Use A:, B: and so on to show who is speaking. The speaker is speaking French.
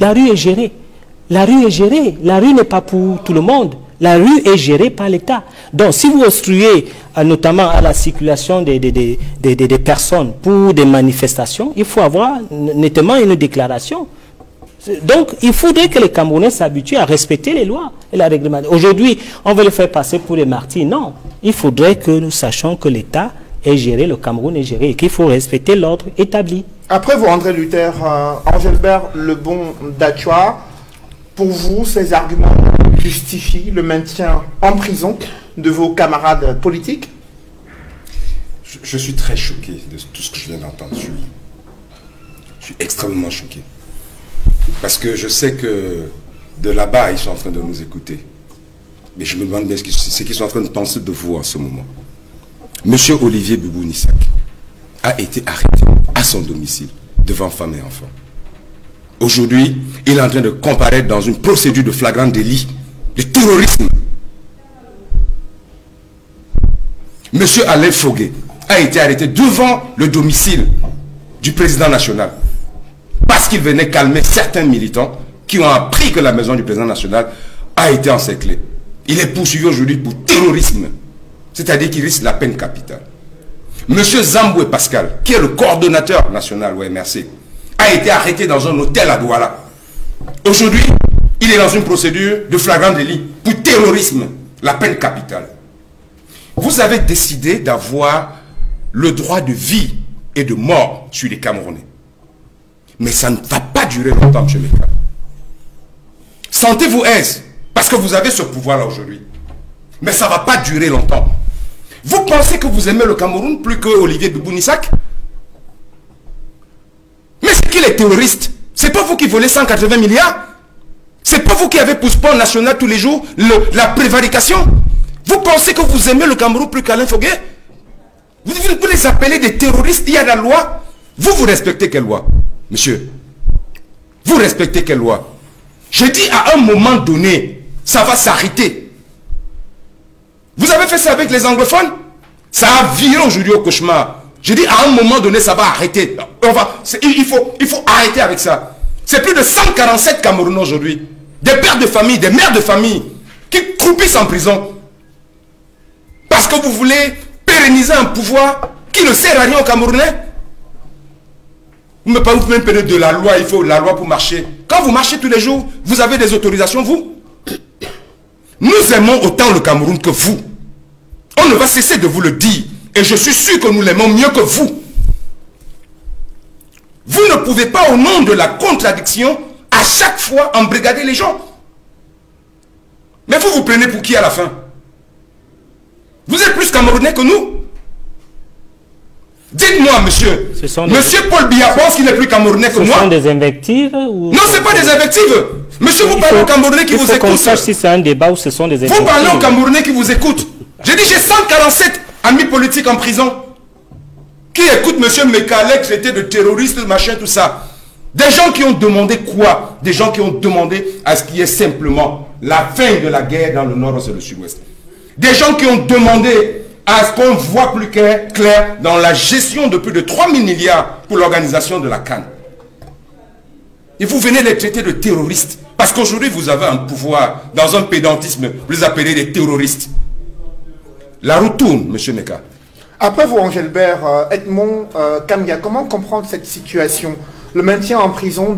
A: La rue est gérée. La rue est gérée. La rue n'est pas pour tout le monde. La rue est gérée par l'État. Donc, si vous obstruez notamment à la circulation des personnes pour des manifestations, il faut avoir nettement une déclaration. Donc, il faudrait que les Camerounais s'habituent à respecter les lois et la réglementation. Aujourd'hui, on veut les faire passer pour des martyrs. Non. Il faudrait que nous sachions que l'État est géré, le Cameroun est géré et qu'il faut respecter l'ordre établi.
B: Après vous, André Luther, Engelbert Lebon d'Achua, pour vous, ces arguments justifient le maintien en prison de vos camarades politiques?
C: Je suis très choqué de tout ce que je viens d'entendre. Je suis extrêmement choqué. Parce que je sais que de là-bas, ils sont en train de nous écouter. Mais je me demande bien ce qu'ils sont en train de penser de vous en ce moment. Monsieur Olivier Bibou-Nissak a été arrêté à son domicile devant femme et enfants. Aujourd'hui, il est en train de comparaître dans une procédure de flagrant délit de terrorisme. Monsieur Alain Fogué a été arrêté devant le domicile du président national parce qu'il venait calmer certains militants qui ont appris que la maison du président national a été encerclée. Il est poursuivi aujourd'hui pour terrorisme, c'est-à-dire qu'il risque la peine capitale. Monsieur Zamboué Pascal, qui est le coordonnateur national au MRC, a été arrêté dans un hôtel à Douala. Aujourd'hui, il est dans une procédure de flagrant délit pour terrorisme, la peine capitale. Vous avez décidé d'avoir le droit de vie et de mort sur les Camerounais. Mais ça ne va pas durer longtemps, M. Meka. Sentez-vous aise, parce que vous avez ce pouvoir-là aujourd'hui. Mais ça ne va pas durer longtemps. Vous pensez que vous aimez le Cameroun plus que Olivier Bibou-Nissak? Mais c'est qui les terroristes? C'est pas vous qui volez 180 milliards? C'est pas vous qui avez pour sport national tous les jours la prévarication? Vous pensez que vous aimez le Cameroun plus qu'Alain Fogué? Vous les appelez des terroristes, il y a la loi. Vous respectez quelle loi, monsieur? Vous respectez quelle loi? J'ai dit à un moment donné, ça va s'arrêter. Vous avez fait ça avec les anglophones? Ça a viré aujourd'hui au cauchemar. J'ai dit à un moment donné, ça va arrêter. Il faut arrêter avec ça. C'est plus de 147 Camerounais aujourd'hui. Des pères de famille, des mères de famille qui croupissent en prison. Parce que vous voulez pérenniser un pouvoir qui ne sert à rien aux Camerounais. Vous ne pouvez pas vous même payer de la loi, il faut la loi pour marcher. Quand vous marchez tous les jours, vous avez des autorisations, vous? Nous aimons autant le Cameroun que vous. On ne va cesser de vous le dire. Et je suis sûr que nous l'aimons mieux que vous. Vous ne pouvez pas, au nom de la contradiction, à chaque fois embrigader les gens. Mais vous prenez pour qui à la fin? Vous êtes plus Camerounais que nous? Dites-moi, monsieur. Monsieur Paul Biya pense qu'il est plus Camerounais que moi.
A: Ce sont des invectives ou...
C: Non, ce n'est pas des invectives. Monsieur, vous parlez aux Camerounais qui vous écoutent.
A: Il faut qu'on sache si c'est un débat ou ce sont des invectives.
C: Vous parlez aux Camerounais qui vous écoutent. J'ai dit, j'ai 147 amis politiques en prison qui écoutent monsieur Meka, traité de terroriste, machin, tout ça. Des gens qui ont demandé quoi? Des gens qui ont demandé à ce qu'il y ait simplement la fin de la guerre dans le nord et le sud-ouest. Des gens qui ont demandé à ce qu'on voit plus clair dans la gestion de plus de 3 000 milliards pour l'organisation de la CAN. Et vous venez les traiter de terroristes. Parce qu'aujourd'hui, vous avez un pouvoir, dans un pédantisme, vous les appelez des terroristes. La roue tourne, M. Meka.
B: Après vous, Engelbert, Edmond Kamia, comment comprendre cette situation? Le maintien en prison